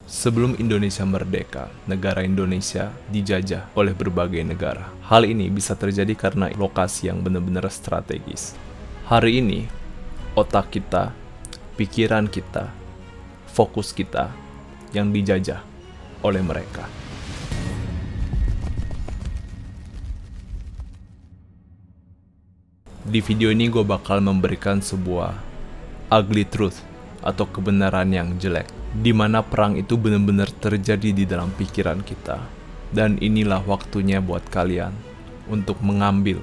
Sebelum Indonesia merdeka, negara Indonesia dijajah oleh berbagai negara. Hal ini bisa terjadi karena lokasi yang benar-benar strategis. Hari ini, otak kita, pikiran kita, fokus kita yang dijajah oleh mereka. Di video ini gue bakal memberikan sebuah ugly truth atau kebenaran yang jelek, di mana perang itu benar-benar terjadi di dalam pikiran kita. Dan inilah waktunya buat kalian untuk mengambil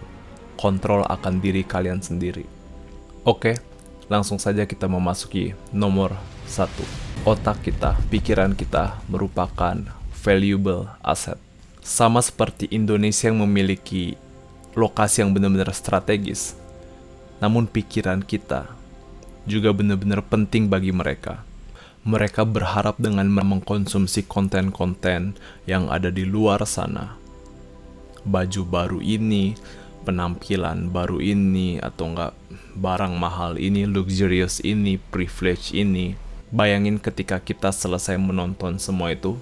kontrol akan diri kalian sendiri. Oke, langsung saja kita memasuki nomor 1. Otak kita, pikiran kita merupakan valuable asset. Sama seperti Indonesia yang memiliki lokasi yang benar-benar strategis, namun pikiran kita juga benar-benar penting bagi mereka. Mereka berharap dengan mengkonsumsi konten-konten yang ada di luar sana. Baju baru ini, penampilan baru ini, atau enggak barang mahal ini, luxurious ini, privilege ini. Bayangin ketika kita selesai menonton semua itu,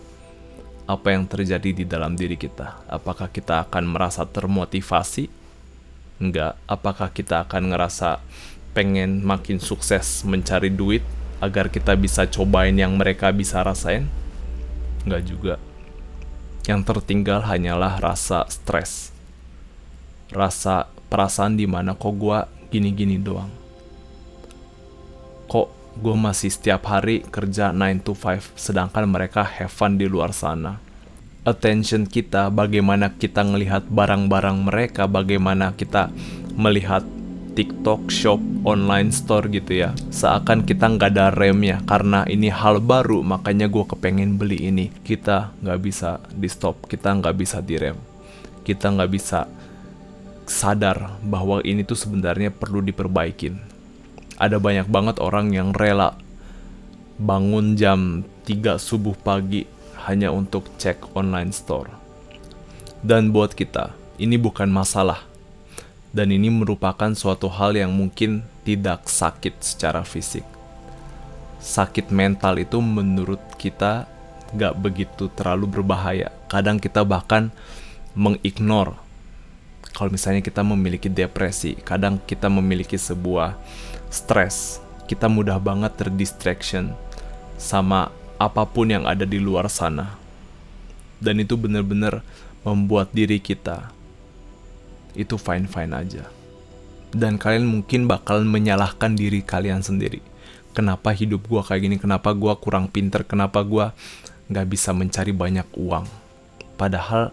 apa yang terjadi di dalam diri kita? Apakah kita akan merasa termotivasi? Enggak. Apakah kita akan ngerasa pengen makin sukses mencari duit agar kita bisa cobain yang mereka bisa rasain? Enggak juga. Yang tertinggal hanyalah rasa stres. Rasa perasaan dimana kok gue gini-gini doang. Kok gue masih setiap hari kerja 9 to 5 sedangkan mereka have fun di luar sana. Attention kita, bagaimana kita ngelihat barang-barang mereka, bagaimana kita melihat TikTok Shop, online store gitu ya. Seakan kita nggak ada remnya, karena ini hal baru, makanya gue kepengen beli ini. Kita nggak bisa di stop, kita nggak bisa direm. Kita nggak bisa sadar bahwa ini tuh sebenarnya perlu diperbaikin. Ada banyak banget orang yang rela bangun jam 3 subuh pagi hanya untuk cek online store. Dan buat kita, ini bukan masalah. Dan ini merupakan suatu hal yang mungkin tidak sakit secara fisik. Sakit mental itu menurut kita gak begitu terlalu berbahaya. Kadang kita bahkan mengignore. Kalau misalnya kita memiliki depresi, kadang kita memiliki sebuah stres, kita mudah banget terdistraction sama apapun yang ada di luar sana. Dan itu benar-benar membuat diri kita itu fine-fine aja. Dan kalian mungkin bakalan menyalahkan diri kalian sendiri. Kenapa hidup gua kayak gini? Kenapa gua kurang pinter? Kenapa gua gak bisa mencari banyak uang? Padahal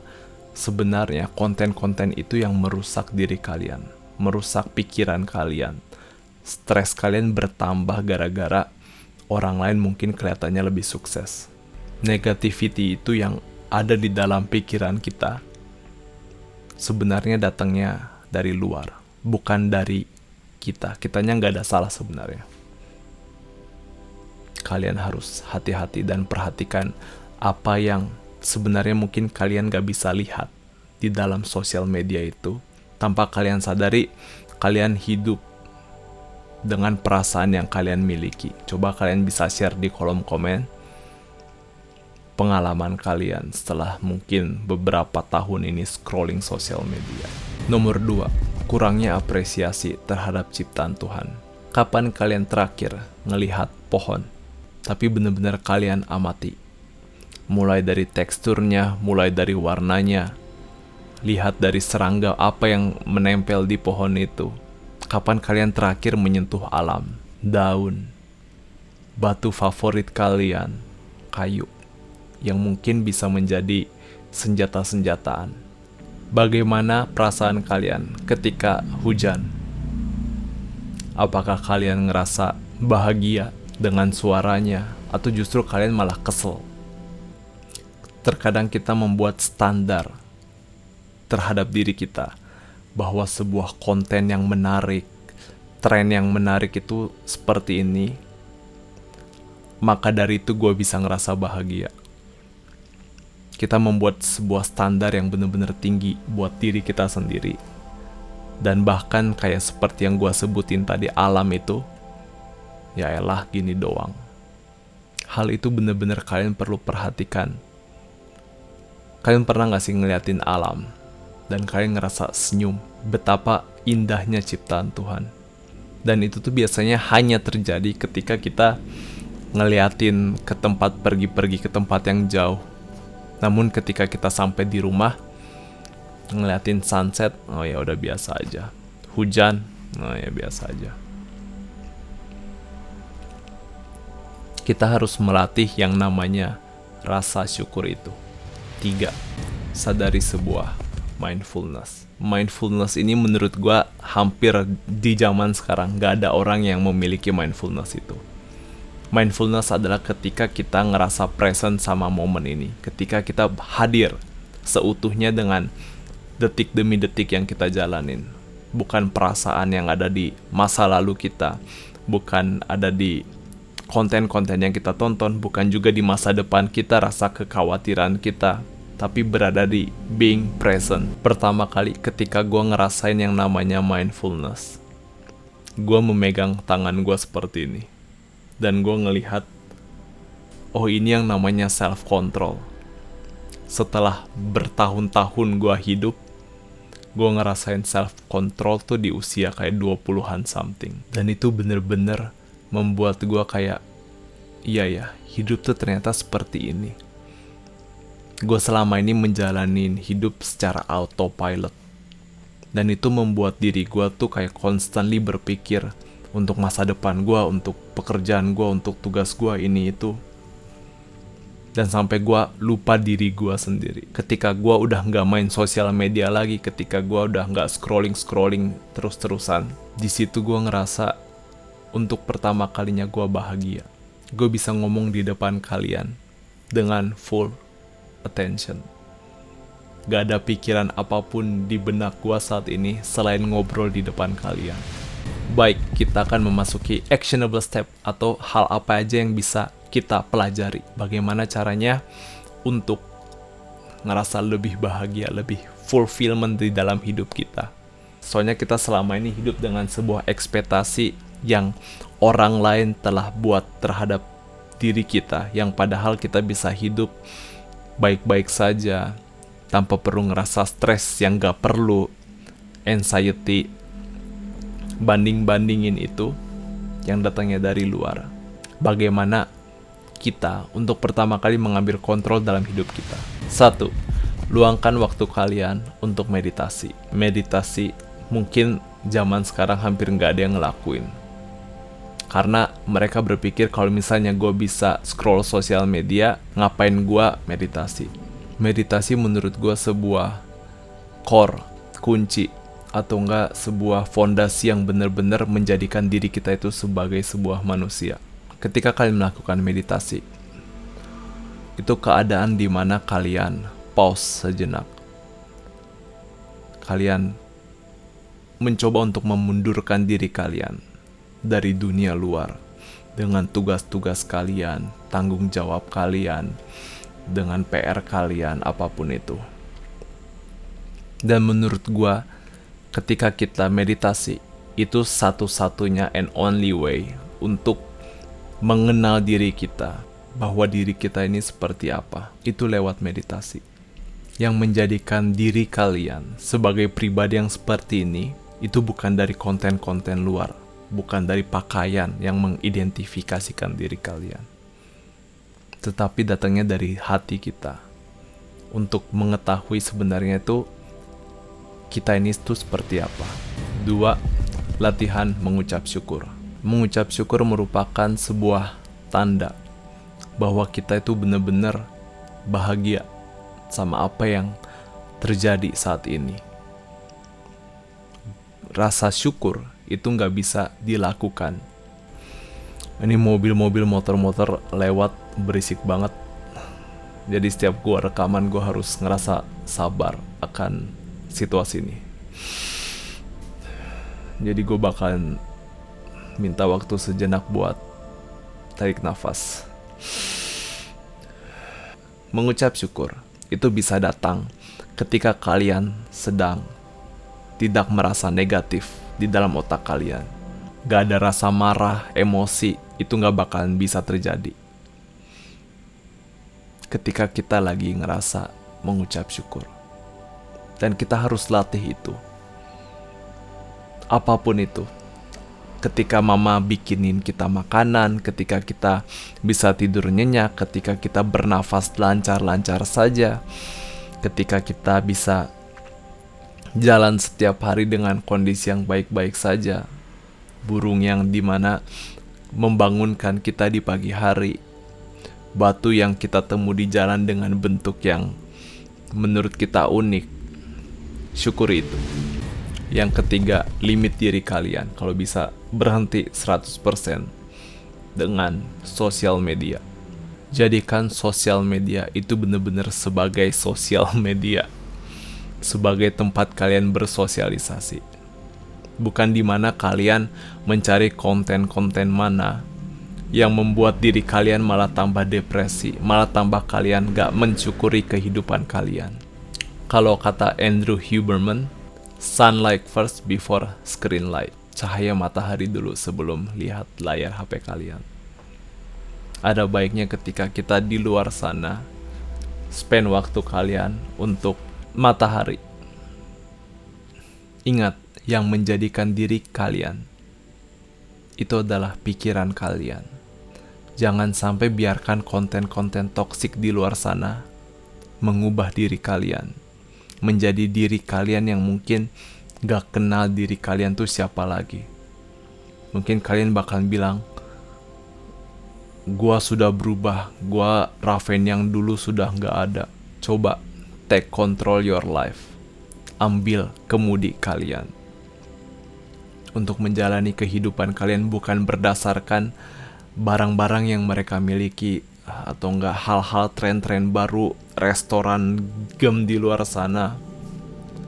sebenarnya konten-konten itu yang merusak diri kalian, merusak pikiran kalian. Stres kalian bertambah gara-gara orang lain mungkin kelihatannya lebih sukses. Negativity itu yang ada di dalam pikiran kita sebenarnya datangnya dari luar, bukan dari kita. Kitanya nggak ada salah sebenarnya. Kalian harus hati-hati dan perhatikan apa yang sebenarnya mungkin kalian nggak bisa lihat di dalam sosial media itu. Tanpa kalian sadari, kalian hidup dengan perasaan yang kalian miliki. Coba kalian bisa share di kolom komen pengalaman kalian setelah mungkin beberapa tahun ini scrolling sosial media. Nomor 2, kurangnya apresiasi terhadap ciptaan Tuhan. Kapan kalian terakhir ngelihat pohon, tapi benar-benar kalian amati? Mulai dari teksturnya, mulai dari warnanya, lihat dari serangga apa yang menempel di pohon itu. Kapan kalian terakhir menyentuh alam, daun, batu favorit kalian, kayu, yang mungkin bisa menjadi senjata-senjataan. Bagaimana perasaan kalian ketika hujan? Apakah kalian ngerasa bahagia dengan suaranya, atau justru kalian malah kesel? Terkadang kita membuat standar terhadap diri kita, bahwa sebuah konten yang menarik, tren yang menarik itu seperti ini, maka dari itu gue bisa ngerasa bahagia. Kita membuat sebuah standar yang benar-benar tinggi buat diri kita sendiri. Dan bahkan kayak seperti yang gue sebutin tadi, alam itu, ya elah gini doang. Hal itu bener-bener kalian perlu perhatikan. Kalian pernah gak sih ngeliatin alam dan kalian ngerasa senyum betapa indahnya ciptaan Tuhan? Dan itu tuh biasanya hanya terjadi ketika kita ngeliatin ke tempat, pergi-pergi ke tempat yang jauh. Namun ketika kita sampai di rumah, ngeliatin sunset, oh ya udah biasa aja. Hujan, oh ya biasa aja. Kita harus melatih yang namanya rasa syukur itu. 3. Sadari sebuah mindfulness. Mindfulness ini menurut gua hampir di zaman sekarang gak ada orang yang memiliki mindfulness itu. Mindfulness adalah ketika kita ngerasa present sama momen ini. Ketika kita hadir seutuhnya dengan detik demi detik yang kita jalanin. Bukan perasaan yang ada di masa lalu kita. Bukan ada di konten-konten yang kita tonton. Bukan juga di masa depan kita rasa kekhawatiran kita. Tapi berada di being present. Pertama kali ketika gue ngerasain yang namanya mindfulness, gue memegang tangan gue seperti ini. Dan gue ngelihat, oh ini yang namanya self-control. Setelah bertahun-tahun gue hidup, gue ngerasain self-control tuh di usia kayak 20-an something. Dan itu bener-bener membuat gue kayak, iya ya, hidup tuh ternyata seperti ini. Gue selama ini menjalanin hidup secara autopilot. Dan itu membuat diri gue tuh kayak constantly berpikir untuk masa depan gue, untuk pekerjaan gue, untuk tugas gue, ini itu. Dan sampai gue lupa diri gue sendiri. Ketika gue udah gak main sosial media lagi, ketika gue udah gak scrolling terus-terusan, di situ gue ngerasa untuk pertama kalinya gue bahagia. Gue bisa ngomong di depan kalian dengan full attention. Gak ada pikiran apapun di benak gue saat ini selain ngobrol di depan kalian. Baik, kita akan memasuki actionable step atau hal apa aja yang bisa kita pelajari. Bagaimana caranya untuk ngerasa lebih bahagia, lebih fulfillment di dalam hidup kita. Soalnya kita selama ini hidup dengan sebuah ekspektasi yang orang lain telah buat terhadap diri kita, yang padahal kita bisa hidup baik-baik saja tanpa perlu ngerasa stres yang gak perlu, anxiety, banding-bandingin itu yang datangnya dari luar. Bagaimana kita untuk pertama kali mengambil kontrol dalam hidup kita? 1. Luangkan waktu kalian untuk meditasi. Meditasi mungkin zaman sekarang hampir nggak ada yang ngelakuin. Karena mereka berpikir kalau misalnya gue bisa scroll sosial media, ngapain gue meditasi? Meditasi menurut gue sebuah core, kunci, atau enggak sebuah fondasi yang benar-benar menjadikan diri kita itu sebagai sebuah manusia. Ketika kalian melakukan meditasi, itu keadaan di mana kalian pause sejenak. Kalian mencoba untuk memundurkan diri kalian dari dunia luar dengan tugas-tugas kalian, tanggung jawab kalian, dengan PR kalian, apapun itu. Dan menurut gua, ketika kita meditasi, itu satu-satunya and only way untuk mengenal diri kita, bahwa diri kita ini seperti apa. Itu lewat meditasi. Yang menjadikan diri kalian sebagai pribadi yang seperti ini, itu bukan dari konten-konten luar, bukan dari pakaian yang mengidentifikasikan diri kalian, tetapi datangnya dari hati kita. Untuk mengetahui sebenarnya itu kita ini tuh seperti apa. 2. Latihan mengucap syukur. Mengucap syukur merupakan sebuah tanda bahwa kita itu benar-benar bahagia sama apa yang terjadi saat ini. Rasa syukur itu nggak bisa dilakukan. Ini mobil-mobil, motor-motor lewat berisik banget. Jadi setiap gua rekaman gua harus ngerasa sabar akan situasi ini. Jadi gue bakalan minta waktu sejenak buat tarik nafas. Mengucap syukur itu bisa datang ketika kalian sedang tidak merasa negatif di dalam otak kalian. Gak ada rasa marah, emosi, itu gak bakalan bisa terjadi. ketika kita lagi ngerasa mengucap syukur. Dan kita harus latih itu. Apapun itu. Ketika mama bikinin kita makanan, ketika kita bisa tidur nyenyak, ketika kita bernafas lancar-lancar saja, ketika kita bisa jalan setiap hari dengan kondisi yang baik-baik saja, burung yang dimana membangunkan kita di pagi hari, batu yang kita temu di jalan dengan bentuk yang menurut kita unik, syukuri itu. Yang ketiga, limit diri kalian. Kalau bisa berhenti 100% dengan sosial media. Jadikan sosial media itu benar-benar sebagai sosial media, sebagai tempat kalian bersosialisasi. Bukan di mana kalian mencari konten-konten mana yang membuat diri kalian malah tambah depresi, malah tambah kalian gak mensyukuri kehidupan kalian. Kalau kata Andrew Huberman, sunlight first before screen light. Cahaya matahari dulu sebelum lihat layar HP kalian. Ada baiknya ketika kita di luar sana, spend waktu kalian untuk matahari. Ingat, yang menjadikan diri kalian itu adalah pikiran kalian. Jangan sampai biarkan konten-konten toksik di luar sana mengubah diri kalian menjadi diri kalian yang mungkin gak kenal diri kalian tuh siapa lagi. Mungkin kalian bakal bilang, gua sudah berubah, gua Raven yang dulu sudah gak ada. Coba take control your life. Ambil kemudi kalian untuk menjalani kehidupan kalian, bukan berdasarkan barang-barang yang mereka miliki atau enggak hal-hal tren-tren baru, restoran, game di luar sana.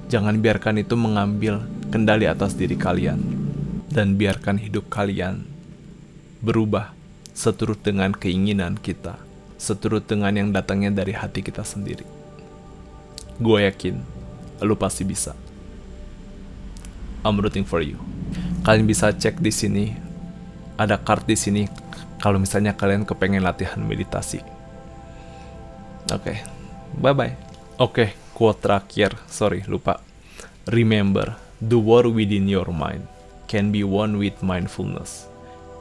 Jangan biarkan itu mengambil kendali atas diri kalian, dan biarkan hidup kalian berubah seturut dengan keinginan kita, seturut dengan yang datangnya dari hati kita sendiri. Gue yakin lu pasti bisa. I'm rooting for you. Kalian bisa cek di sini, ada card di sini kalau misalnya kalian kepengen latihan meditasi. Oke, bye-bye. Oke, quote terakhir, lupa. Remember, the war within your mind can be won with mindfulness.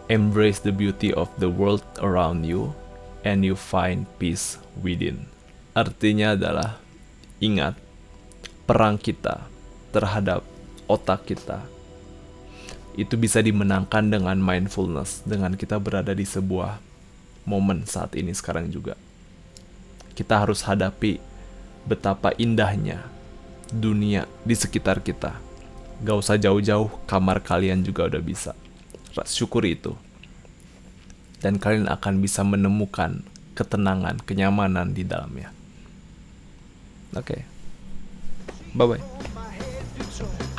Embrace the beauty of the world around you, and you find peace within. Artinya adalah, ingat, perang kita terhadap otak kita itu bisa dimenangkan dengan mindfulness, dengan kita berada di sebuah momen saat ini sekarang juga. Kita harus hadapi betapa indahnya dunia di sekitar kita. Gak usah jauh-jauh, kamar kalian juga udah bisa. Syukuri itu. Dan kalian akan bisa menemukan ketenangan, kenyamanan di dalamnya. Oke. Bye-bye.